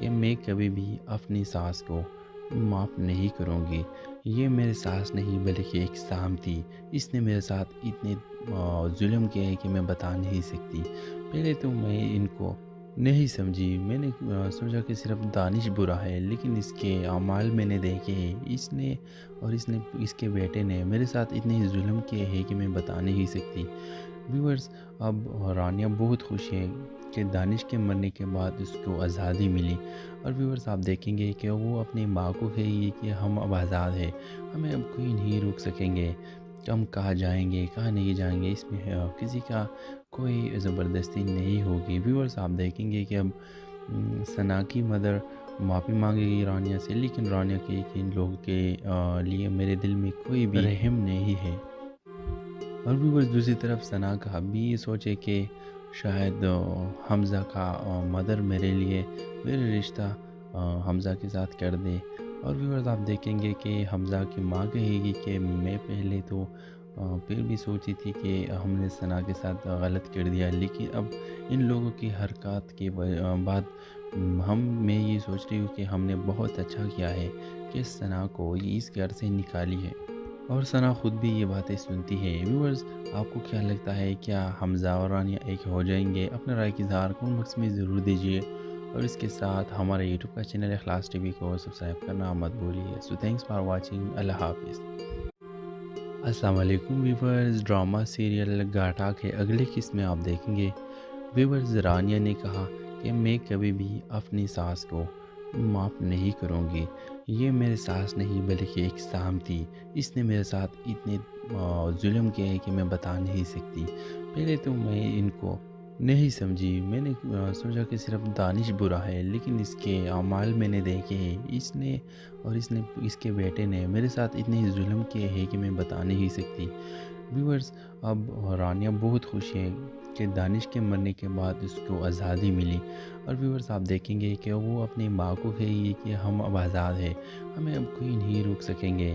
کہ میں کبھی بھی اپنی ساس کو معاف نہیں کروں گی. یہ میرے ساس نہیں بلکہ ایک سام تھی. اس نے میرے ساتھ اتنے ظلم کیا ہے کہ میں بتا نہیں سکتی. پہلے تو میں ان کو نہیں سمجھی. میں نے سوچا کہ صرف دانش برا ہے، لیکن اس کے اعمال میں نے دیکھے ہیں. اس نے اس کے بیٹے نے میرے ساتھ اتنے ظلم کیے ہیں کہ میں بتا نہیں سکتی. ویورز، اب رانیہ بہت خوش ہے کہ دانش کے مرنے کے بعد اس کو آزادی ملی. اور ویورز، آپ دیکھیں گے کہ وہ اپنی ماں کو کہے گی کہ ہم اب آزاد ہیں، ہمیں اب کوئی نہیں روک سکیں گے. ہم کہاں جائیں گے، کہاں نہیں جائیں گے، اس میں کسی کا کوئی زبردستی نہیں ہوگی. ویورز، آپ دیکھیں گے کہ اب ثنا کی مدر معافی مانگے گی رانیہ سے، لیکن رانیہ کے کہ ان لوگوں کے لیے میرے دل میں کوئی بھی رحم نہیں ہے. اور ویورز، دوسری طرف ثنا کا بھی یہ سوچے کہ شاید حمزہ کا مدر میرے لیے میرے رشتہ حمزہ کے ساتھ کر دے. اور ویورز، آپ دیکھیں گے کہ حمزہ کی ماں کہے گی کہ میں پہلے تو پھر بھی سوچی تھی کہ ہم نے ثنا کے ساتھ غلط کر دیا، لیکن اب ان لوگوں کی حرکات کے بعد میں یہ سوچ رہی ہوں کہ ہم نے بہت اچھا کیا ہے کہ ثنا کو اس گھر سے نکالی ہے. اور ثنا خود بھی یہ باتیں سنتی ہے. ویورز، آپ کو کیا لگتا ہے، کیا حمزہ اور رانیہ ایک ہو جائیں گے؟ اپنا رائے کی اظہار کمنٹ باکس میں ضرور دیجیے، اور اس کے ساتھ ہمارے یوٹیوب کا چینل اخلاص ٹی وی کو سبسکرائب کرنا مت بھولیے. سو تھینکس فار واچنگ. اللہ حافظ. السلام علیکم ویورز. ڈرامہ سیریل گاٹا کے اگلے قسط میں آپ دیکھیں گے. ویورز، رانیہ نے کہا کہ میں کبھی بھی اپنی ساس کو معاف نہیں کروں گی. یہ میرے ساس نہیں بلکہ ایک سام تھی. اس نے میرے ساتھ اتنے ظلم کیا ہے کہ میں بتا نہیں سکتی. پہلے تو میں ان کو نہیں سمجھی. میں نے سوچا کہ صرف دانش برا ہے، لیکن اس کے اعمال میں نے دیکھے ہیں. اس نے اس کے بیٹے نے میرے ساتھ اتنے ظلم کیے ہیں کہ میں بتا نہیں سکتی. ویورز، اب رانیہ بہت خوش ہے کہ دانش کے مرنے کے بعد اس کو آزادی ملی. اور ویورز، آپ دیکھیں گے کہ وہ اپنی ماں کو کہے گی کہ ہم اب آزاد ہیں، ہمیں اب کوئی نہیں روک سکیں گے.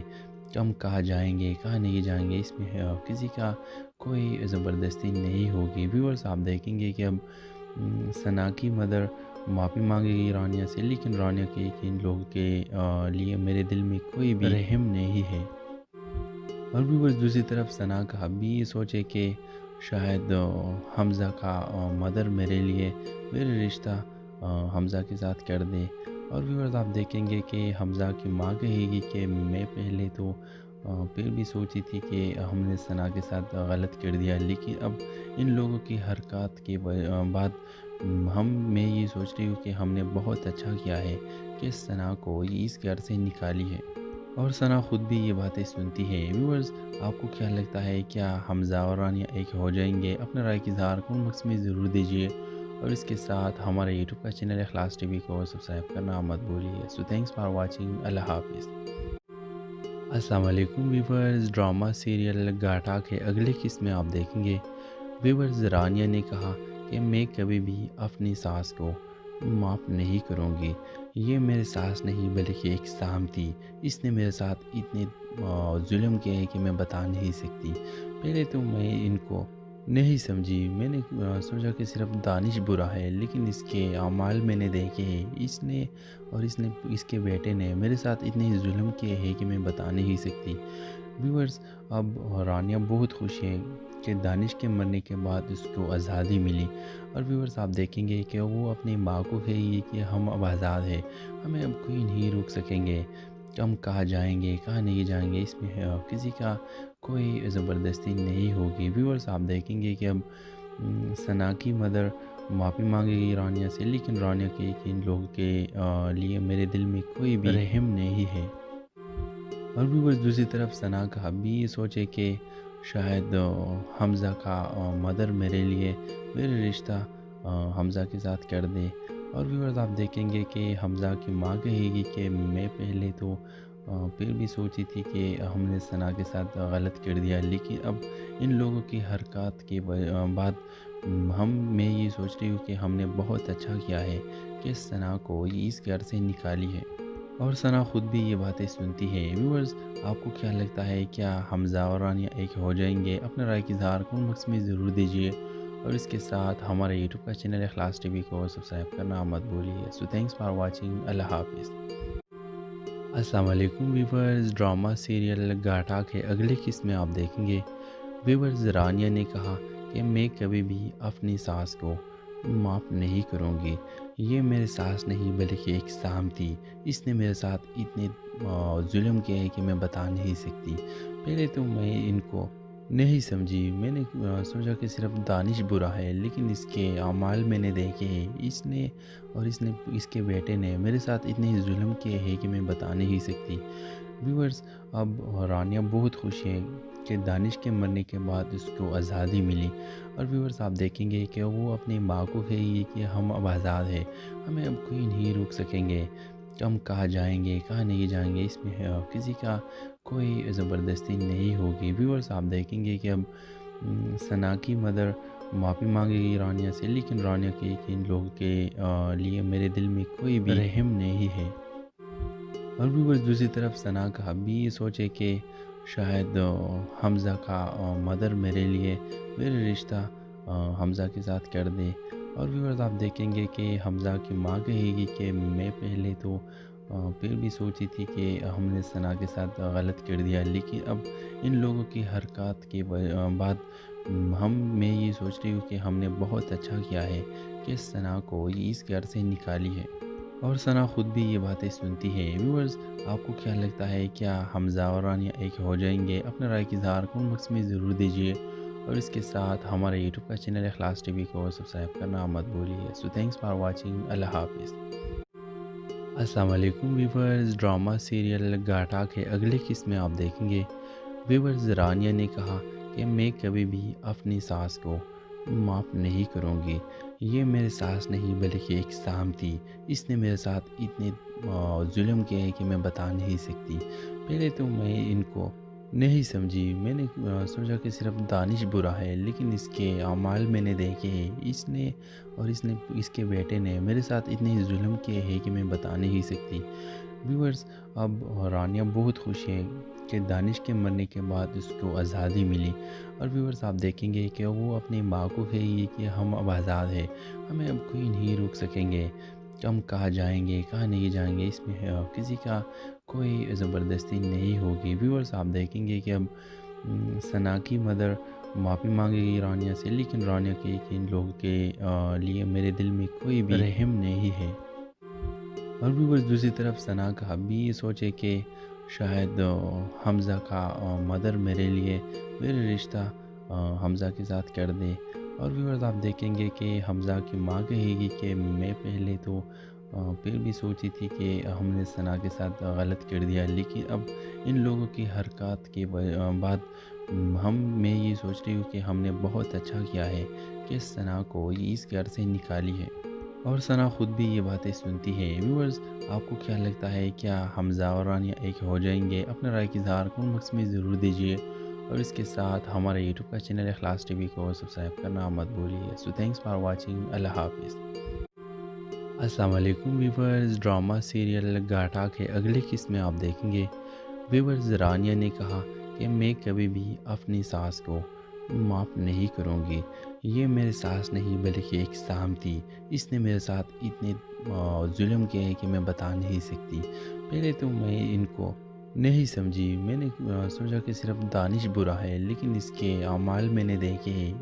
ہم کہاں جائیں گے، کہاں نہیں جائیں گے، اس میں کسی کا کوئی زبردستی نہیں ہوگی. ویورز، آپ دیکھیں گے کہ اب ثنا کی مدر معافی مانگے گی رانیہ سے، لیکن رانیہ کے کہ ان لوگوں کے لیے میرے دل میں کوئی بھی رحم نہیں ہے. اور ویورز، دوسری طرف ثنا کا بھی یہ سوچے کہ شاید حمزہ کا مدر میرے لیے میرے رشتہ حمزہ کے ساتھ کر دے. اور ویورز، آپ دیکھیں گے کہ حمزہ کی ماں کہے گی کہ میں پہلے تو پھر بھی سوچی تھی کہ ہم نے ثنا کے ساتھ غلط کر دیا، لیکن اب ان لوگوں کی حرکات کے بعد میں یہ سوچ رہی ہوں کہ ہم نے بہت اچھا کیا ہے کہ ثنا کو اس گھر سے نکالی ہے. اور ثنا خود بھی یہ باتیں سنتی ہے. ویورز، آپ کو کیا لگتا ہے، کیا حمزہ اور رانیہ ایک ہو جائیں گے؟ اپنا رائے کی اظہار کمنٹ باکس میں ضرور دیجیے، اور اس کے ساتھ ہمارے یوٹیوب کا چینل اخلاص ٹی وی کو سبسکرائب کرنا مت بھولیے. سو تھینکس فار واچنگ. اللہ حافظ. السلام علیکم ویورز. ڈرامہ سیریل گاٹا کے اگلے قسط میں آپ دیکھیں گے. ویورز، رانیہ نے کہا کہ میں کبھی بھی اپنی ساس کو معاف نہیں کروں گی. یہ میرے ساس نہیں بلکہ ایک سام تھی. اس نے میرے ساتھ اتنے ظلم کیا ہے کہ میں بتا نہیں سکتی. پہلے تو میں ان کو نہیں سمجھی. میں نے سوچا کہ صرف دانش برا ہے، لیکن اس کے اعمال میں نے دیکھے ہیں. اس کے بیٹے نے میرے ساتھ اتنے ظلم کیے ہیں کہ میں بتا نہیں سکتی. ویورز، اب رانیہ بہت خوش ہے کہ دانش کے مرنے کے بعد اس کو آزادی ملی. اور ویورز، آپ دیکھیں گے کہ وہ اپنی ماں کو کہے گی کہ ہم اب آزاد ہیں، ہمیں اب کوئی نہیں روک سکیں گے. ہم کہاں جائیں گے، کہاں نہیں جائیں گے، اس میں کسی کا کوئی زبردستی نہیں ہوگی. ویورز، آپ دیکھیں گے کہ اب ثنا کی مدر معافی مانگے گی رانیہ سے، لیکن رانیہ کے کہ ان لوگوں کے لیے میرے دل میں کوئی بھی رحم نہیں ہے. اور ویورز، دوسری طرف ثنا کا بھی یہ سوچے کہ شاید حمزہ کا مدر میرے لیے میرے رشتہ حمزہ کے ساتھ کر دے. اور ویورز، آپ دیکھیں گے کہ حمزہ کی ماں کہے گی کہ میں پہلے تو پھر بھی سوچی تھی کہ ہم نے ثنا کے ساتھ غلط کر دیا، لیکن اب ان لوگوں کی حرکات کے بعد میں یہ سوچ رہی ہوں کہ ہم نے بہت اچھا کیا ہے کہ ثنا کو اس گھر سے نکالی ہے. اور ثنا خود بھی یہ باتیں سنتی ہے. ویورز، آپ کو کیا لگتا ہے، کیا حمزہ اور رانیہ ایک ہو جائیں گے؟ اپنا رائے کی اظہار کمنٹ باکس میں ضرور دیجیے، اور اس کے ساتھ ہمارے یوٹیوب کا چینل اخلاص ٹی وی کو سبسکرائب کرنا مت بھولیے. سو تھینکس فار واچنگ. اللہ حافظ. السلام علیکم ویورز. ڈرامہ سیریل گاٹا کے اگلے قسط میں آپ دیکھیں گے. ویورز رانیہ نے کہا کہ میں کبھی بھی اپنی ساس کو معاف نہیں کروں گی. یہ میرے ساس نہیں بلکہ ایک سام تھی. اس نے میرے ساتھ اتنے ظلم کیے ہیں کہ میں بتا نہیں سکتی. پہلے تو میں ان کو نہیں سمجھی. میں نے سوچا کہ صرف دانش برا ہے، لیکن اس کے اعمال میں نے دیکھے ہیں. اس کے بیٹے نے میرے ساتھ اتنے ظلم کیے ہیں کہ میں بتا نہیں سکتی. ویورز اب رانیہ بہت خوش ہے کہ دانش کے مرنے کے بعد اس کو آزادی ملی. اور ویورز آپ دیکھیں گے کہ وہ اپنی ماں کو کہے گی کہ ہم اب آزاد ہیں، ہمیں اب کوئی نہیں روک سکیں گے. ہم کہاں جائیں گے کہاں نہیں جائیں گے، اس میں کسی کا کوئی زبردستی نہیں ہوگی. ویورز آپ دیکھیں گے کہ اب ثنا کی مدر معافی مانگے گی رانیہ سے، لیکن رانیہ کے کہ ان لوگوں کے لیے میرے دل میں کوئی بھی رحم نہیں ہے. اور ویورز دوسری طرف ثنا کا بھی یہ سوچے کہ شاید حمزہ کا مدر میرے لیے میرے رشتہ حمزہ کے ساتھ کر دے. اور ویورز آپ دیکھیں گے کہ حمزہ کی ماں کہے گی کہ میں پہلے تو پھر بھی سوچی تھی کہ ہم نے ثنا کے ساتھ غلط کر دیا، لیکن اب ان لوگوں کی حرکات کے بعد میں یہ سوچ رہی ہوں کہ ہم نے بہت اچھا کیا ہے کہ ثنا کو اس گھر سے نکالی ہے. اور ثنا خود بھی یہ باتیں سنتی ہے. ویورز آپ کو کیا لگتا ہے، کیا حمزہ اور رانیہ ایک ہو جائیں گے؟ اپنے رائے کی اظہار کمنٹ باکس میں ضرور دیجیے. اور اس کے ساتھ ہمارے یوٹیوب کا چینل اخلاص ٹی وی کو سبسکرائب کرنا مت بھولیے. سو تھینکس فار واچنگ. اللہ حافظ. السلام علیکم ویورز. ڈرامہ سیریل گاٹا کے اگلے قسط میں آپ دیکھیں گے. ویورز رانیہ نے کہا کہ میں کبھی بھی اپنی ساس کو معاف نہیں کروں گی. یہ میرے ساس نہیں بلکہ ایک سام تھی. اس نے میرے ساتھ اتنے ظلم کیے ہیں کہ میں بتا نہیں سکتی. پہلے تو میں ان کو نہیں سمجھی. میں نے سوچا کہ صرف دانش برا ہے، لیکن اس کے اعمال میں نے دیکھے ہیں. اس کے بیٹے نے میرے ساتھ اتنے ظلم کیے ہیں کہ میں بتا نہیں سکتی. ویورز اب رانیہ بہت خوش ہے کہ دانش کے مرنے کے بعد اس کو آزادی ملی. اور ویورز آپ دیکھیں گے کہ وہ اپنی ماں کو کہے گی کہ ہم اب آزاد ہیں، ہمیں اب کوئی نہیں روک سکیں گے. ہم کہاں جائیں گے کہاں نہیں جائیں گے، اس میں کسی کا کوئی زبردستی نہیں ہوگی. ویورز آپ دیکھیں گے کہ اب ثنا کی مدر معافی مانگے گی رانیہ سے، لیکن رانیہ کے کہ ان لوگوں کے لیے میرے دل میں کوئی بھی رحم نہیں ہے. اور ویورز دوسری طرف ثنا کا بھی یہ سوچے کہ شاید حمزہ کا مدر میرے لیے میرے رشتہ حمزہ کے ساتھ کر دے. اور ویورز آپ دیکھیں گے کہ حمزہ کی ماں کہے گی کہ میں پہلے تو پھر بھی سوچی تھی کہ ہم نے ثنا کے ساتھ غلط کر دیا، لیکن اب ان لوگوں کی حرکات کے بعد میں یہ سوچ رہی ہوں کہ ہم نے بہت اچھا کیا ہے کہ ثنا کو اس گھر سے نکالی ہے. اور ثنا خود بھی یہ باتیں سنتی ہے. ویورز آپ کو کیا لگتا ہے، کیا حمزہ اور رانیہ ایک ہو جائیں گے؟ اپنے رائے کی اظہار کمنٹ باکس میں ضرور دیجیے. اور اس کے ساتھ ہمارے یوٹیوب کا چینل اخلاص ٹی وی کو سبسکرائب کرنا مت بھولیے. سو تھینکس فار واچنگ. اللہ حافظ. السلام علیکم ویورز. ڈرامہ سیریل گاٹا کے اگلے قسط میں آپ دیکھیں گے. ویورز رانیہ نے کہا کہ میں کبھی بھی اپنی ساس کو معاف نہیں کروں گی. یہ میرے ساس نہیں بلکہ ایک سام تھی. اس نے میرے ساتھ اتنے ظلم کیے ہیں کہ میں بتا نہیں سکتی. پہلے تو میں ان کو نہیں سمجھی. میں نے سوچا کہ صرف دانش برا ہے، لیکن اس کے اعمال میں نے دیکھے ہیں.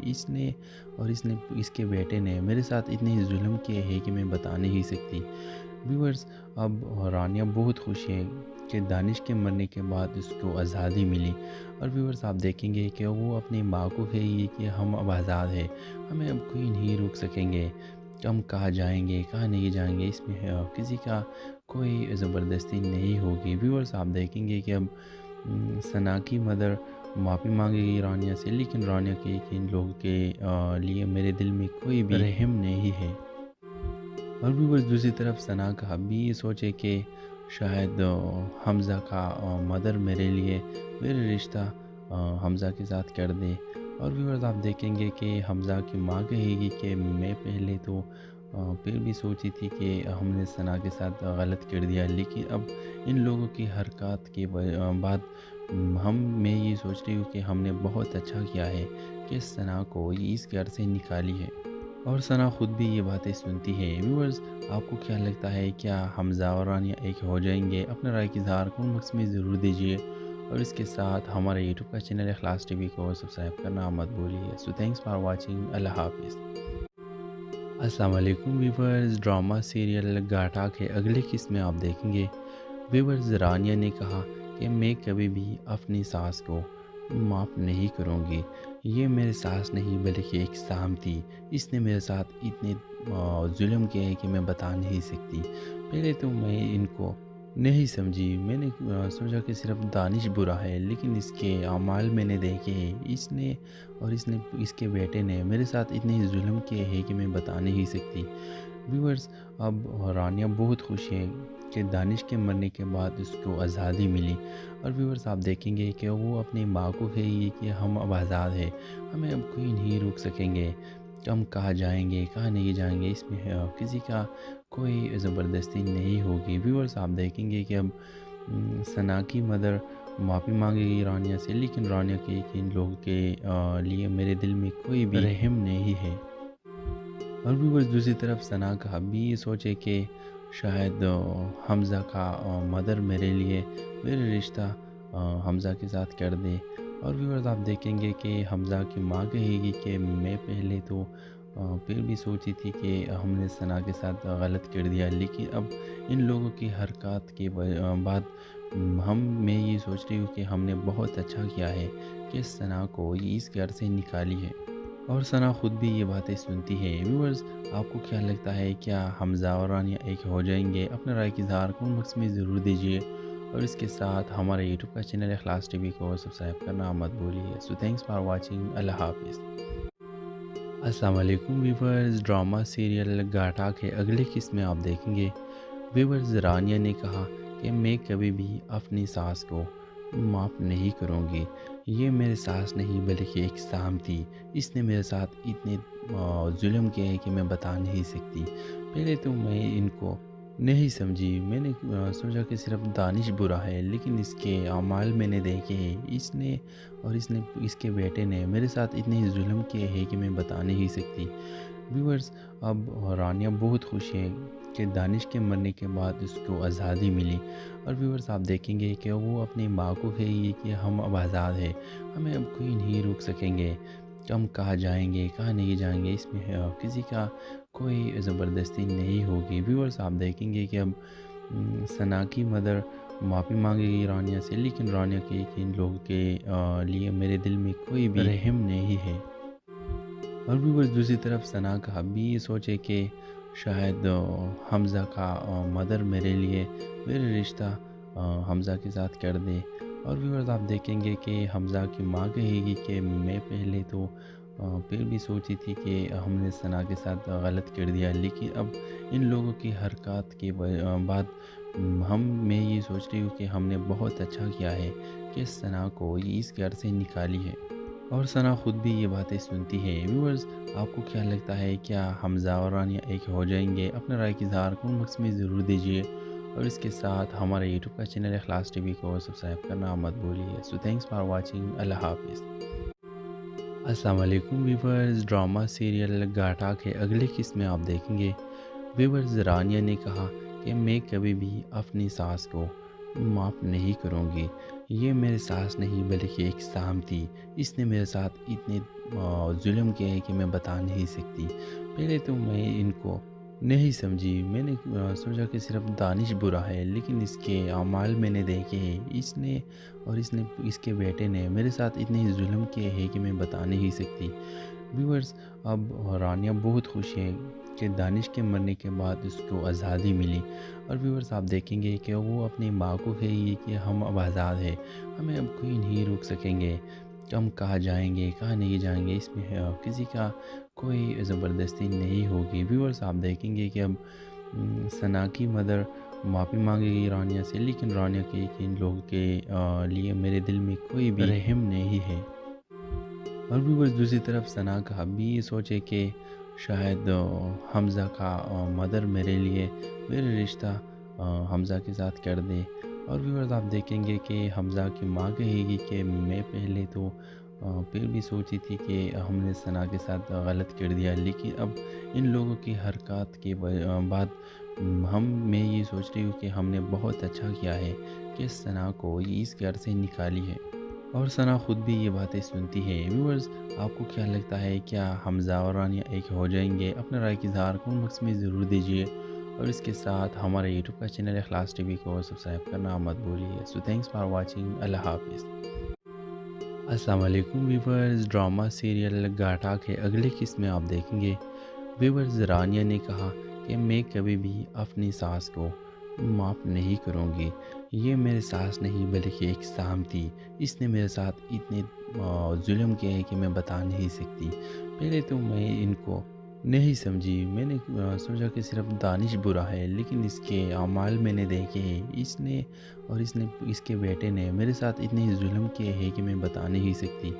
اس کے بیٹے نے میرے ساتھ اتنے ظلم کیے ہیں کہ میں بتا نہیں سکتی. ویورز اب رانیہ بہت خوش ہے کہ دانش کے مرنے کے بعد اس کو آزادی ملی. اور ویورز آپ دیکھیں گے کہ وہ اپنی ماں کو کہے گی کہ ہم اب آزاد ہیں، ہمیں اب کوئی نہیں روک سکیں گے. ہم کہاں جائیں گے کہاں نہیں جائیں گے، اس میں کسی کا کوئی زبردستی نہیں ہوگی. ویورز آپ دیکھیں گے کہ اب ثنا کی مدر معافی مانگے گی رانیہ سے، لیکن رانیہ کے کہ ان لوگوں کے لیے میرے دل میں کوئی بھی رحم نہیں ہے. اور ویورز دوسری طرف ثنا کا بھی یہ سوچے کہ شاید حمزہ کا مدر میرے لیے میرے رشتہ حمزہ کے ساتھ کر دے. اور ویورز آپ دیکھیں گے کہ حمزہ کی ماں کہے گی کہ میں پہلے تو پھر بھی سوچی تھی کہ ہم نے ثنا کے ساتھ غلط کر دیا، لیکن اب ان لوگوں کی حرکات کے بعد میں یہ سوچ رہی ہوں کہ ہم نے بہت اچھا کیا ہے کہ ثنا کو اس گھر سے نکالی ہے، اور ثنا خود بھی یہ باتیں سنتی ہے۔ ویورز، آپ کو کیا لگتا ہے، کیا حمزہ اور رانیہ ایک ہو جائیں گے؟ اپنا رائے کی اظہار کمنٹ باکس میں ضرور دیجیے، اور اس کے ساتھ ہمارے یوٹیوب کا چینل اخلاص ٹی وی کو سبسکرائب کرنا مت بھولیے۔ سو تھینکس فار واچنگ، اللہ حافظ۔ السلام علیکم ویورز، ڈرامہ سیریل گاٹا کے اگلے قسط میں آپ دیکھیں گے۔ ویورز، رانیہ نے کہا کہ میں کبھی بھی اپنی ساس کو معاف نہیں کروں گی، یہ میرے ساس نہیں بلکہ ایک سام تھی، اس نے میرے ساتھ اتنے ظلم کیے ہیں کہ میں بتا نہیں سکتی۔ پہلے تو میں ان کو نہیں سمجھی، میں نے سوچا کہ صرف دانش برا ہے، لیکن اس کے اعمال میں نے دیکھے ہیں، اس کے بیٹے نے میرے ساتھ اتنے ظلم کیے ہیں کہ میں بتا نہیں سکتی۔ ویورز، اب رانیہ بہت خوش ہے کہ دانش کے مرنے کے بعد اس کو آزادی ملی، اور ویورز آپ دیکھیں گے کہ وہ اپنی ماں کو کہے گی کہ ہم اب آزاد ہیں، ہمیں اب کوئی نہیں روک سکیں گے، ہم کہاں جائیں گے کہاں نہیں جائیں گے، اس میں کسی کا کوئی زبردستی نہیں ہوگی۔ ویورز آپ دیکھیں گے کہ اب ثنا کی مدر معافی مانگے گی رانیہ سے، لیکن رانیہ کے ان لوگوں کے لیے میرے دل میں کوئی بھی رحم نہیں ہے۔ اور ویورز، دوسری طرف ثنا کا بھی یہ سوچے کہ شاید حمزہ کا مدر میرے رشتہ حمزہ کے ساتھ کر دے۔ اور ویورز آپ دیکھیں گے کہ حمزہ کی ماں کہے گی کہ میں پہلے تو پھر بھی سوچی تھی کہ ہم نے ثنا کے ساتھ غلط کر دیا، لیکن اب ان لوگوں کی حرکات کے بعد میں یہ سوچ رہی ہوں کہ ہم نے بہت اچھا کیا ہے کہ ثنا کو اس گھر سے نکالی ہے، اور ثنا خود بھی یہ باتیں سنتی ہے۔ ویورز، آپ کو کیا لگتا ہے، کیا حمزہ اور رانیہ ایک ہو جائیں گے؟ اپنا رائے کی اظہار کمنٹ باکس میں ضرور دیجیے، اور اس کے ساتھ ہمارے یوٹیوب کا چینل اخلاص ٹی وی کو سبسکرائب کرنا مت بھولیے۔ سو تھینکس فار واچنگ، اللہ حافظ۔ السلام علیکم ویورز، ڈرامہ سیریل گاٹا کے اگلے قسط میں آپ دیکھیں گے۔ ویورز، رانیہ نے کہا کہ میں کبھی بھی اپنی ساس کو معاف نہیں کروں گی، یہ میرے ساس نہیں بلکہ ایک سام تھی، اس نے میرے ساتھ اتنے ظلم کیے ہیں کہ میں بتا نہیں سکتی۔ پہلے تو میں ان کو نہیں سمجھی، میں نے سوچا کہ صرف دانش برا ہے، لیکن اس کے اعمال میں نے دیکھے ہیں، اس کے بیٹے نے میرے ساتھ اتنے ظلم کیے ہیں کہ میں بتا نہیں سکتی۔ ویورز، اب رانیہ بہت خوش ہے کہ دانش کے مرنے کے بعد اس کو آزادی ملی، اور ویورز آپ دیکھیں گے کہ وہ اپنی ماں کو کہے گی کہ ہم اب آزاد ہیں، ہمیں اب کوئی نہیں روک سکیں گے، ہم کہاں جائیں گے کہاں نہیں جائیں گے، اس میں کسی کا کوئی زبردستی نہیں ہوگی۔ ویورز آپ دیکھیں گے کہ اب ثنا کی مدر معافی مانگے گی رانیہ سے، لیکن رانیہ کے ان لوگوں کے لیے میرے دل میں کوئی بھی رحم نہیں ہے۔ اور ویورز، دوسری طرف ثنا کا بھی یہ سوچے کہ شاید حمزہ کا مدر میرے رشتہ حمزہ کے ساتھ کر دے۔ اور ویورز آپ دیکھیں گے کہ حمزہ کی ماں کہے گی کہ میں پہلے تو پھر بھی سوچی تھی کہ ہم نے ثنا کے ساتھ غلط کر دیا، لیکن اب ان لوگوں کی حرکات کے بعد میں یہ سوچ رہی ہوں کہ ہم نے بہت اچھا کیا ہے کہ ثنا کو اس گھر سے نکالی ہے، اور ثنا خود بھی یہ باتیں سنتی ہے۔ ویورز، آپ کو کیا لگتا ہے، کیا حمزہ اور رانیہ ایک ہو جائیں گے؟ اپنا رائے کی اظہار کمنٹ باکس میں ضرور دیجیے، اور اس کے ساتھ ہمارے یوٹیوب کا چینل اخلاص ٹی وی کو سبسکرائب کرنا مت بھولیے۔ سو تھینکس فار واچنگ، اللہ حافظ۔ السلام علیکم ویورز، ڈرامہ سیریل گاٹا کے اگلے قسط میں آپ دیکھیں گے۔ ویورز، رانیہ نے کہا کہ میں کبھی بھی اپنی ساس کو معاف نہیں کروں گی، یہ میرے ساس نہیں بلکہ ایک سام تھی، اس نے میرے ساتھ اتنے ظلم کیے ہیں کہ میں بتا نہیں سکتی۔ پہلے تو میں ان کو نہیں سمجھی، میں نے سوچا کہ صرف دانش برا ہے، لیکن اس کے اعمال میں نے دیکھے ہیں، اس کے بیٹے نے میرے ساتھ اتنے ظلم کیے ہیں کہ میں بتا نہیں سکتی۔ ویورز، اب رانیہ بہت خوش ہے کہ دانش کے مرنے کے بعد اس کو آزادی ملی، اور ویورز آپ دیکھیں گے کہ وہ اپنی ماں کو کہے گی کہ ہم اب آزاد ہیں، ہمیں اب کوئی نہیں روک سکیں گے، ہم کہاں جائیں گے کہاں نہیں جائیں گے، اس میں کسی کا کوئی زبردستی نہیں ہوگی۔ ویورز آپ دیکھیں گے کہ اب ثنا کی مدر معافی مانگے گی رانیہ سے، لیکن رانیہ کے ان لوگوں کے لیے میرے دل میں کوئی بھی رحم نہیں ہے۔ اور ویورز، دوسری طرف ثنا کا بھی یہ سوچے کہ شاید حمزہ کا مدر میرے رشتہ حمزہ کے ساتھ کر دے۔ اور ویورز آپ دیکھیں گے کہ حمزہ کی ماں کہے گی کہ میں پہلے تو پھر بھی سوچی تھی کہ ہم نے ثنا کے ساتھ غلط کر دیا، لیکن اب ان لوگوں کی حرکات کے بعد میں یہ سوچ رہی ہوں کہ ہم نے بہت اچھا کیا ہے کہ ثنا کو اس گھر سے نکالی ہے۔ اور ثنا خود بھی یہ باتیں سنتی ہے۔ ویورز آپ کو کیا لگتا ہے، کیا حمزہ اور رانیہ ایک ہو جائیں گے؟ اپنا رائے کی اظہار کمنٹ باکس میں ضرور دیجیے، اور اس کے ساتھ ہمارے یوٹیوب کا چینل اخلاص ٹی وی کو سبسکرائب کرنا مت بھولیے۔ سو تھینکس فار واچنگ، اللہ حافظ۔ السلام علیکم ویورز، ڈرامہ سیریل گاٹا کے اگلے قسط میں آپ دیکھیں گے ویورز رانیہ نے کہا کہ میں کبھی بھی اپنی ساس کو معاف نہیں کروں گی، یہ میرے ساس نہیں بلکہ ایک سام تھی، اس نے میرے ساتھ اتنے ظلم کیے ہیں کہ میں بتا نہیں سکتی۔ پہلے تو میں ان کو نہیں سمجھی، میں نے سوچا کہ صرف دانش برا ہے، لیکن اس کے اعمال میں نے دیکھے ہیں، اس نے اس کے بیٹے نے میرے ساتھ اتنے ظلم کیے ہیں کہ میں بتا نہیں سکتی۔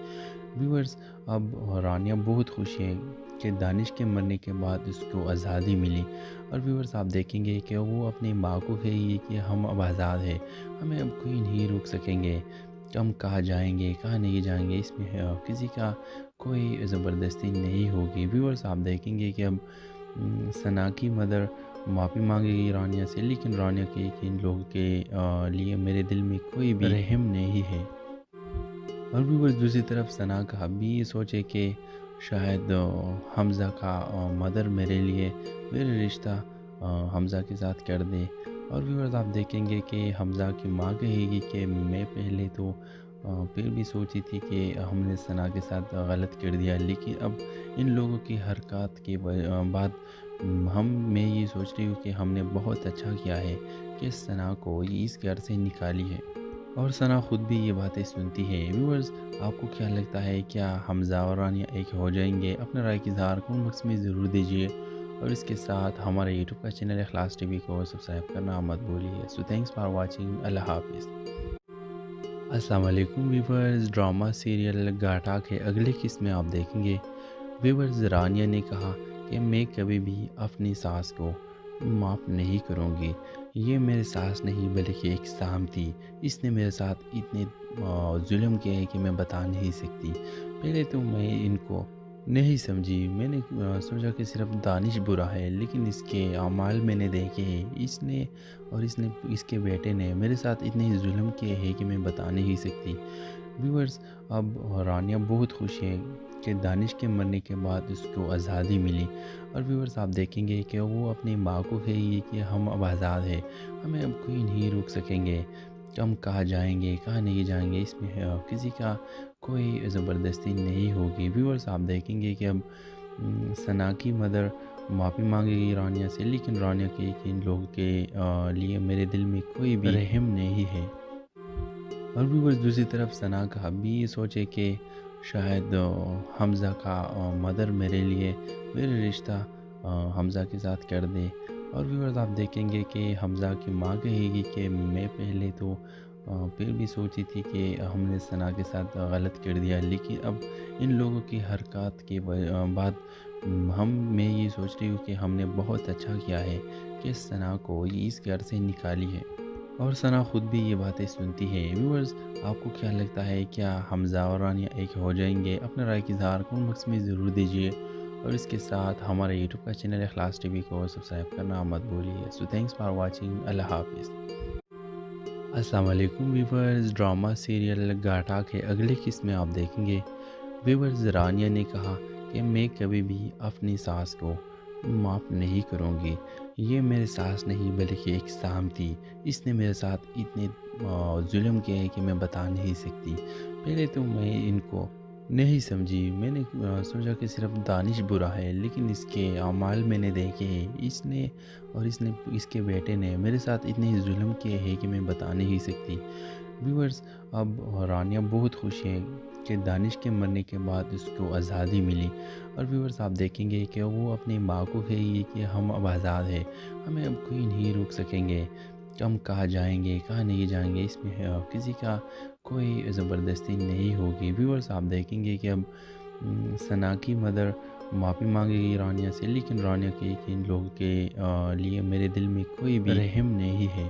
ویورز اب رانیہ بہت خوش ہے کہ دانش کے مرنے کے بعد اس کو آزادی ملی، اور ویورز آپ دیکھیں گے کہ وہ اپنی ماں کو کہے گی کہ ہم اب آزاد ہیں، ہمیں اب کوئی نہیں روک سکیں گے، ہم کہاں جائیں گے کہاں نہیں جائیں گے، اس میں کسی کا کوئی زبردستی نہیں ہوگی۔ ویورز آپ دیکھیں گے کہ اب ثنا کی مدر معافی مانگے گی رانیہ سے، لیکن رانیہ کے کہ ان لوگوں کے لیے میرے دل میں کوئی بھی رحم نہیں ہے۔ اور ویورز دوسری طرف ثنا کا بھی یہ سوچے کہ شاید حمزہ کا مدر میرے لیے میرا رشتہ حمزہ کے ساتھ کر دے۔ اور ویورز آپ دیکھیں گے کہ حمزہ کی ماں کہے گی کہ میں پہلے تو پھر بھی سوچی تھی کہ ہم نے ثنا کے ساتھ غلط کر دیا، لیکن اب ان لوگوں کی حرکات کے بعد میں یہ سوچ رہی ہوں کہ ہم نے بہت اچھا کیا ہے کہ ثنا کو اس گھر سے نکالی ہے۔ اور ثنا خود بھی یہ باتیں سنتی ہے۔ ویورز آپ کو کیا لگتا ہے، کیا حمزہ اور رانیہ ایک ہو جائیں گے؟ اپنا رائے کی اظہار کمنٹ باکس میں ضرور دیجیے، اور اس کے ساتھ ہمارے یوٹیوب کا چینل اخلاص ٹی وی کو سبسکرائب کرنا مت بھولیے۔ سو تھینکس فار واچنگ، اللہ حافظ۔ السلام علیکم ویورز، ڈرامہ سیریل گاٹا کے اگلے قسط میں آپ دیکھیں گے ویورز رانیہ نے کہا کہ میں کبھی بھی اپنی ساس کو معاف نہیں کروں گی، یہ میرے ساس نہیں بلکہ ایک سام تھی، اس نے میرے ساتھ اتنے ظلم کیے ہیں کہ میں بتا نہیں سکتی۔ پہلے تو میں ان کو نہیں سمجھی، میں نے سوچا کہ صرف دانش برا ہے، لیکن اس کے اعمال میں نے دیکھے ہیں، اس کے بیٹے نے میرے ساتھ اتنے ظلم کیے ہیں کہ میں بتا نہیں سکتی۔ ویورز اب رانیہ بہت خوش ہے کہ دانش کے مرنے کے بعد اس کو آزادی ملی، اور ویورز آپ دیکھیں گے کہ وہ اپنی ماں کو کہے گی کہ ہم اب آزاد ہیں، ہمیں اب کوئی نہیں روک سکیں گے، ہم کہاں جائیں گے کہاں نہیں جائیں گے، اس میں کسی کا کوئی زبردستی نہیں ہوگی۔ ویورز آپ دیکھیں گے کہ اب ثنا کی مدر معافی مانگے گی رانیہ سے، لیکن رانیہ کے کہ ان لوگوں کے لیے میرے دل میں کوئی بھی رحم نہیں ہے۔ اور ویورز دوسری طرف ثنا کا بھی یہ سوچے کہ شاید حمزہ کا مدر میرے لیے میرا رشتہ حمزہ کے ساتھ کر دے۔ اور ویورز آپ دیکھیں گے کہ حمزہ کی ماں کہے گی کہ میں پہلے تو پھر بھی سوچی تھی کہ ہم نے ثنا کے ساتھ غلط کر دیا، لیکن اب ان لوگوں کی حرکات کے بعد میں یہ سوچ رہی ہوں کہ ہم نے بہت اچھا کیا ہے کہ ثنا کو اس گھر سے نکالی ہے۔ اور ثنا خود بھی یہ باتیں سنتی ہے۔ ویورز آپ کو کیا لگتا ہے، کیا حمزہ اور رانیہ ایک ہو جائیں گے؟ اپنا رائے کی اظہار کمنٹ باکس میں ضرور دیجیے، اور اس کے ساتھ ہمارے یوٹیوب کا چینل اخلاص ٹی وی کو سبسکرائب کرنا مت بھولیے۔ سو تھینکس فار واچنگ، اللہ حافظ۔ السلام علیکم ویورز، ڈرامہ سیریل گاٹا کے اگلے قسط میں آپ دیکھیں گے ویورز رانیہ نے کہا کہ میں کبھی بھی اپنی ساس کو معاف نہیں کروں گی، یہ میرے ساس نہیں بلکہ ایک سام تھی، اس نے میرے ساتھ اتنے ظلم کیے ہیں کہ میں بتا نہیں سکتی۔ پہلے تو میں ان کو نہیں سمجھی، میں نے سوچا کہ صرف دانش برا ہے، لیکن اس کے اعمال میں نے دیکھے ہیں، اس کے بیٹے نے میرے ساتھ اتنے ظلم کیے ہیں کہ میں بتا نہیں سکتی۔ ویورز اب رانیہ بہت خوش ہے کہ دانش کے مرنے کے بعد اس کو آزادی ملی، اور ویورز آپ دیکھیں گے کہ وہ اپنی ماں کو کہے گی کہ ہم اب آزاد ہیں، ہمیں اب کوئی نہیں روک سکیں گے، ہم کہاں جائیں گے کہاں نہیں جائیں گے، اس میں کسی کا کوئی زبردستی نہیں ہوگی۔ ویورز آپ دیکھیں گے کہ اب ثنا کی مدر معافی مانگے گی رانیہ سے، لیکن رانیہ کے کہ ان لوگوں کے لیے میرے دل میں کوئی بھی رحم نہیں ہے۔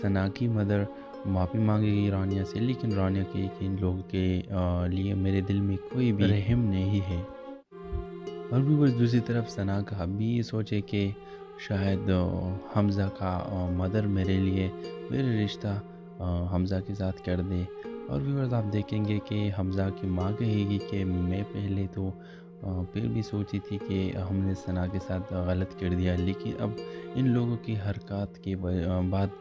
ثنا کی مدر معافی مانگے گی رانیہ سے، لیکن رانیہ کے ان لوگوں کے لیے میرے دل میں کوئی بھی رحم نہیں ہے۔ اور بھی بس دوسری طرف ثنا کا بھی یہ سوچے کہ شاید حمزہ کا مدر میرے لیے میرے رشتہ حمزہ کے ساتھ کر دے۔ اور بھی بس آپ دیکھیں گے کہ حمزہ کی ماں کہے گی کہ میں پہلے تو پھر بھی سوچی تھی کہ ہم نے ثنا کے ساتھ غلط کر دیا، لیکن اب ان لوگوں کی حرکات کے بعد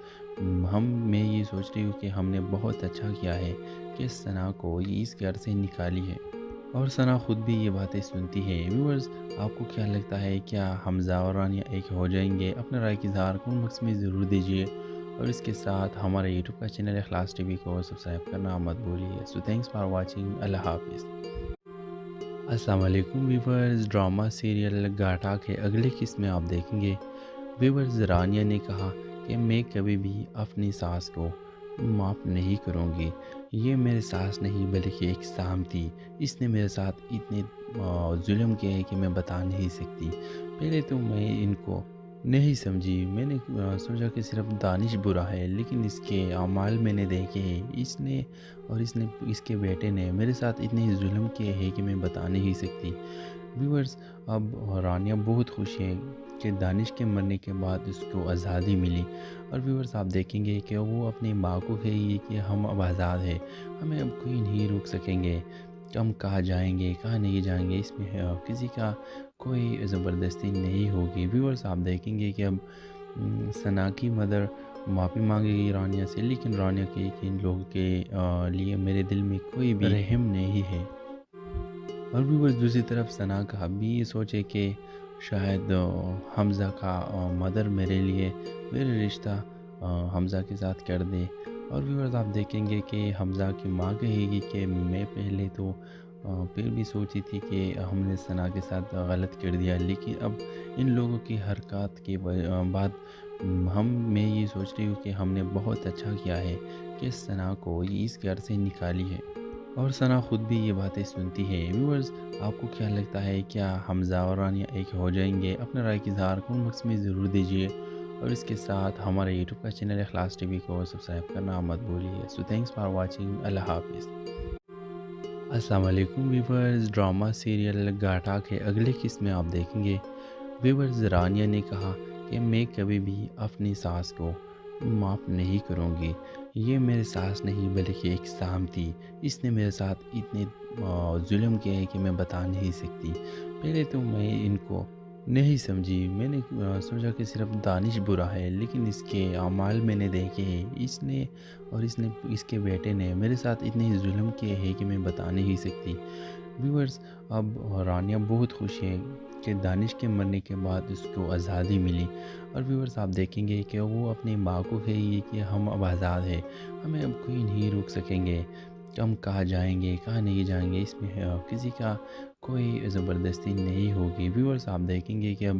میں یہ سوچ رہی ہوں کہ ہم نے بہت اچھا کیا ہے کہ ثنا کو اس گھر سے نکالی ہے۔ اور ثنا خود بھی یہ باتیں سنتی ہے۔ ویورز، آپ کو کیا لگتا ہے، کیا حمزہ اور رانیہ ایک ہو جائیں گے؟ اپنے رائے کی اظہار کمنٹ باکس میں ضرور دیجیے، اور اس کے ساتھ ہمارے یوٹیوب کا چینل اخلاص ٹی وی کو سبسکرائب کرنا مت بھولیے۔ سو تھینکس فار واچنگ، اللہ حافظ۔ السلام علیکم ویورز، ڈرامہ سیریل گاٹا کے اگلے قسط میں آپ دیکھیں گے۔ ویورز، رانیہ نے کہا کہ میں کبھی بھی اپنی ساس کو معاف نہیں کروں گی، یہ میرے ساس نہیں بلکہ ایک سام تھی، اس نے میرے ساتھ اتنے ظلم کیے ہیں کہ میں بتا نہیں سکتی۔ پہلے تو میں ان کو نہیں سمجھی، میں نے سوچا کہ صرف دانش برا ہے، لیکن اس کے اعمال میں نے دیکھے ہیں، اس کے بیٹے نے میرے ساتھ اتنے ظلم کیے ہیں کہ میں بتا نہیں سکتی۔ ویورز، اب رانیہ بہت خوش ہے کہ دانش کے مرنے کے بعد اس کو آزادی ملی۔ اور ویورز، آپ دیکھیں گے کہ وہ اپنی ماں کو کہے گی کہ ہم اب آزاد ہیں، ہمیں اب کوئی نہیں روک سکیں گے، ہم کہاں جائیں گے کہاں نہیں جائیں گے، اس میں کسی کا کوئی زبردستی نہیں ہوگی۔ ویورز، آپ دیکھیں گے کہ اب ثنا کی مدر معافی مانگے گی رانیہ سے، لیکن رانیہ کے ان لوگوں کے لیے میرے دل میں کوئی بھی رحم نہیں ہے۔ اور بھی بس دوسری طرف ثنا کا بھی یہ سوچے کہ شاید حمزہ کا مدر میرے لیے میرے رشتہ حمزہ کے ساتھ کر دے۔ اور بھی بس آپ دیکھیں گے کہ حمزہ کی ماں کہے گی کہ میں پہلے تو پھر بھی سوچی تھی کہ ہم نے ثنا کے ساتھ غلط کر دیا، لیکن اب ان لوگوں کی حرکات کے بعد میں یہ سوچ رہی ہوں کہ ہم نے بہت اچھا کیا ہے کہ ثنا کو اس گھر سے نکالی ہے۔ اور ثنا خود بھی یہ باتیں سنتی ہے۔ ویورز، آپ کو کیا لگتا ہے، کیا حمزہ اور رانیہ ایک ہو جائیں گے؟ اپنے رائے کی اظہار کمنٹ باکس میں ضرور دیجیے، اور اس کے ساتھ ہمارے یوٹیوب کا چینل اخلاص ٹی وی کو سبسکرائب کرنا مت بھولیے۔ سو تھینکس فار واچنگ، اللہ حافظ۔ السلام علیکم ویورز، ڈرامہ سیریل گاٹا کے اگلے قسط میں آپ دیکھیں گے۔ ویورز، رانیہ نے کہا کہ میں کبھی بھی اپنی ساس کو معاف نہیں کروں گی، یہ میرے ساس نہیں بلکہ ایک سام تھی، اس نے میرے ساتھ اتنے ظلم کیے ہیں کہ میں بتا نہیں سکتی۔ پہلے تو میں ان کو نہیں سمجھی، میں نے سوچا کہ صرف دانش برا ہے، لیکن اس کے اعمال میں نے دیکھے ہیں، اس کے بیٹے نے میرے ساتھ اتنے ظلم کیے ہیں کہ میں بتا نہیں سکتی۔ ویورز، اب رانیہ بہت خوش ہے کہ دانش کے مرنے کے بعد اس کو آزادی ملی۔ اور ویورز، آپ دیکھیں گے کہ وہ اپنی ماں کو کہے گی کہ ہم اب آزاد ہیں، ہمیں اب کوئی نہیں روک سکیں گے، ہم کہاں جائیں گے کہاں نہیں جائیں گے، اس میں کسی کا کوئی زبردستی نہیں ہوگی۔ ویورز، آپ دیکھیں گے کہ اب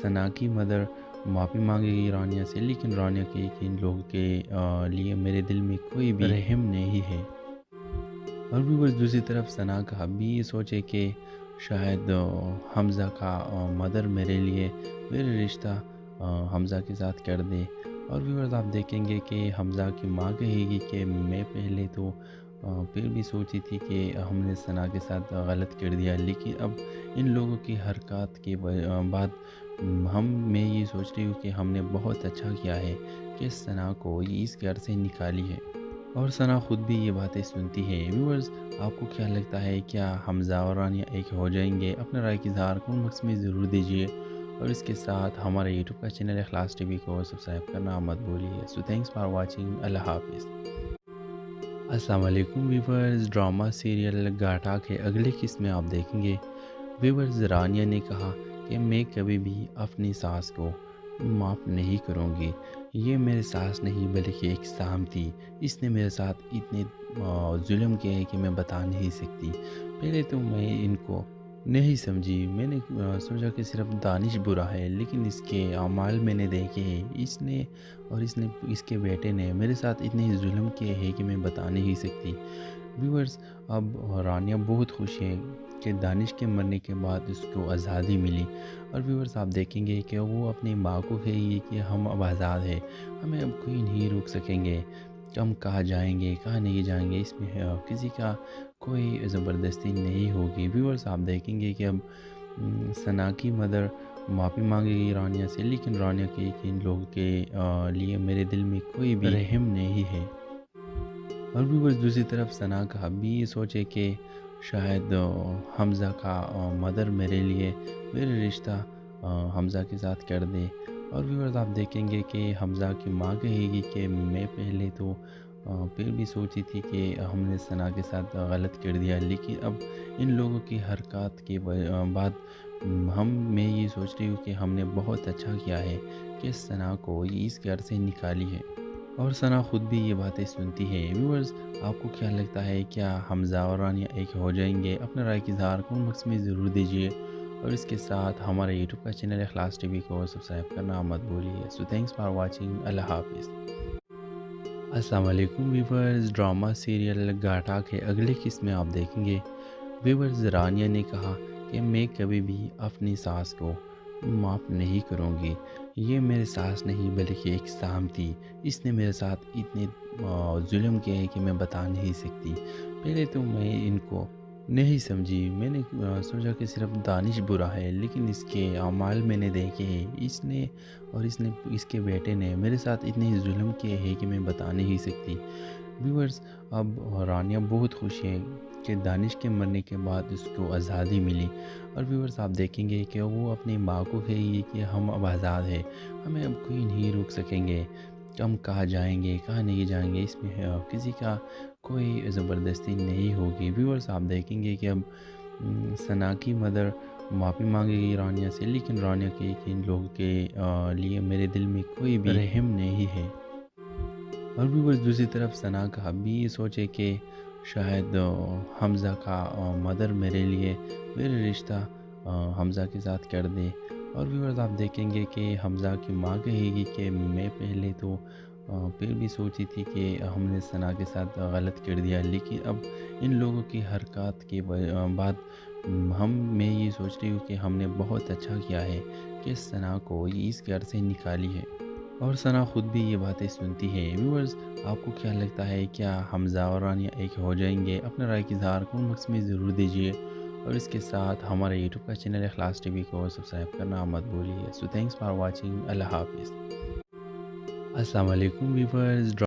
ثنا کی مدر معافی مانگے گی رانیہ سے، لیکن رانیہ کے ان لوگوں کے لیے میرے دل میں کوئی بھی رحم نہیں ہے۔ اور بھی بس دوسری طرف ثنا کا بھی یہ سوچے کہ شاید حمزہ کا مدر میرے لیے میرے رشتہ حمزہ کے ساتھ کر دے۔ اور بھی آپ دیکھیں گے کہ حمزہ کی ماں کہے گی کہ میں پہلے تو پھر بھی سوچی تھی کہ ہم نے ثنا کے ساتھ غلط کر دیا، لیکن اب ان لوگوں کی حرکات کے بعد میں یہ سوچ رہی ہوں کہ ہم نے بہت اچھا کیا ہے کہ ثنا کو اس گھر سے نکالی ہے۔ اور ثنا خود بھی یہ باتیں سنتی ہے۔ ویورز، آپ کو کیا لگتا ہے، کیا حمزہ اور رانیہ ایک ہو جائیں گے؟ اپنے رائے کی اظہار کمنٹ باکس میں ضرور دیجیے، اور اس کے ساتھ ہمارے یوٹیوب کا چینل اخلاص ٹی وی کو سبسکرائب کرنا مت بھولیے۔ سو تھینکس فار واچنگ، اللہ حافظ۔ السلام علیکم ویورز، ڈرامہ سیریل گاٹا کے اگلے قسط میں آپ دیکھیں گے۔ ویورز، رانیہ نے کہا کہ میں کبھی بھی اپنی ساس کو معاف نہیں کروں گی، یہ میرے ساس نہیں بلکہ ایک سام تھی، اس نے میرے ساتھ اتنے ظلم کیے ہیں کہ میں بتا نہیں سکتی۔ پہلے تو میں ان کو نہیں سمجھی، میں نے سوچا کہ صرف دانش برا ہے، لیکن اس کے اعمال میں نے دیکھے ہیں، اس کے بیٹے نے میرے ساتھ اتنے ظلم کیے ہیں کہ میں بتا نہیں سکتی۔ ویورز، اب رانیہ بہت خوش ہے کہ دانش کے مرنے کے بعد اس کو آزادی ملی، اور ویورز آپ دیکھیں گے کہ وہ اپنی ماں کو کہے گی کہ ہم اب آزاد ہیں، ہمیں اب کوئی نہیں روک سکیں گے، ہم کہاں جائیں گے کہاں نہیں جائیں گے، اس میں کسی کا کوئی زبردستی نہیں ہوگی۔ ویورز آپ دیکھیں گے کہ اب ثنا کی مدر معافی مانگے گی رانیہ سے، لیکن رانیہ کے کہ ان لوگوں کے لیے میرے دل میں کوئی بھی رحم نہیں ہے۔ اور ویورز دوسری طرف ثنا کا بھی یہ سوچے کہ شاید حمزہ کا مدر میرے لیے میرے رشتہ حمزہ کے ساتھ کر دے۔ اور ویورز آپ دیکھیں گے کہ حمزہ کی ماں کہے گی کہ میں پہلے تو پھر بھی سوچی تھی کہ ہم نے ثنا کے ساتھ غلط کر دیا، لیکن اب ان لوگوں کی حرکات کے بعد میں یہ سوچ رہی ہوں کہ ہم نے بہت اچھا کیا ہے کہ ثنا کو اس گھر سے نکالی ہے۔ اور ثنا خود بھی یہ باتیں سنتی ہے۔ ویورز آپ کو کیا لگتا ہے، کیا حمزہ اور رانیہ ایک ہو جائیں گے؟ اپنا رائے کی اظہار کمنٹ باکس میں ضرور دیجیے، اور اس کے ساتھ ہمارے یوٹیوب کا چینل اخلاص ٹی وی کو سبسکرائب کرنا مت بھولیے۔ سو تھینکس فار واچنگ، اللہ حافظ۔ السلام علیکم ویورز، ڈرامہ سیریل گاٹا کے اگلے قسط میں آپ دیکھیں گے ویورز رانیہ نے کہا کہ میں کبھی بھی اپنی ساس کو معاف نہیں کروں گی، یہ میرے ساس نہیں بلکہ ایک سام تھی، اس نے میرے ساتھ اتنے ظلم کیے ہیں کہ میں بتا نہیں سکتی۔ پہلے تو میں ان کو نہیں سمجھی، میں نے سوچا کہ صرف دانش برا ہے، لیکن اس کے اعمال میں نے دیکھے ہیں، اس کے بیٹے نے میرے ساتھ اتنے ظلم کیے ہیں کہ میں بتا نہیں سکتی۔ ویورز اب رانیہ بہت خوش ہے کہ دانش کے مرنے کے بعد اس کو آزادی ملی، اور ویورز آپ دیکھیں گے کہ وہ اپنی ماں کو کہے گی کہ ہم اب آزاد ہیں، ہمیں اب کوئی نہیں روک سکیں گے، ہم کہاں جائیں گے کہاں نہیں جائیں گے، اس میں کسی کا کوئی زبردستی نہیں ہوگی۔ ویورز آپ دیکھیں گے کہ اب ثنا کی مدر معافی مانگے گی رانیہ سے، لیکن رانیہ کے کہ ان لوگوں کے لیے میرے دل میں کوئی بھی رحم نہیں ہے۔ اور ویورز دوسری طرف ثنا کا بھی یہ سوچے کہ شاید حمزہ کا مدر میرے لیے میرے رشتہ حمزہ کے ساتھ کر دے۔ اور ویورز آپ دیکھیں گے کہ حمزہ کی ماں کہے گی کہ میں پہلے تو پھر بھی سوچی تھی کہ ہم نے ثنا کے ساتھ غلط کر دیا، لیکن اب ان لوگوں کی حرکات کے بعد میں یہ سوچ رہی ہوں کہ ہم نے بہت اچھا کیا ہے کہ ثنا کو اس گھر سے نکالی ہے۔ اور ثنا خود بھی یہ باتیں سنتی ہے۔ ویورز آپ کو کیا لگتا ہے، کیا حمزہ اور رانیہ ایک ہو جائیں گے؟ اپنا رائے کی اظہار کمنٹ باکس میں ضرور دیجیے، اور اس کے ساتھ ہمارے یوٹیوب کا چینل اخلاص ٹی وی کو سبسکرائب کرنا مت بھولیے۔ سو تھینکس فار واچنگ، اللہ حافظ۔ السلام علیکم ویورز۔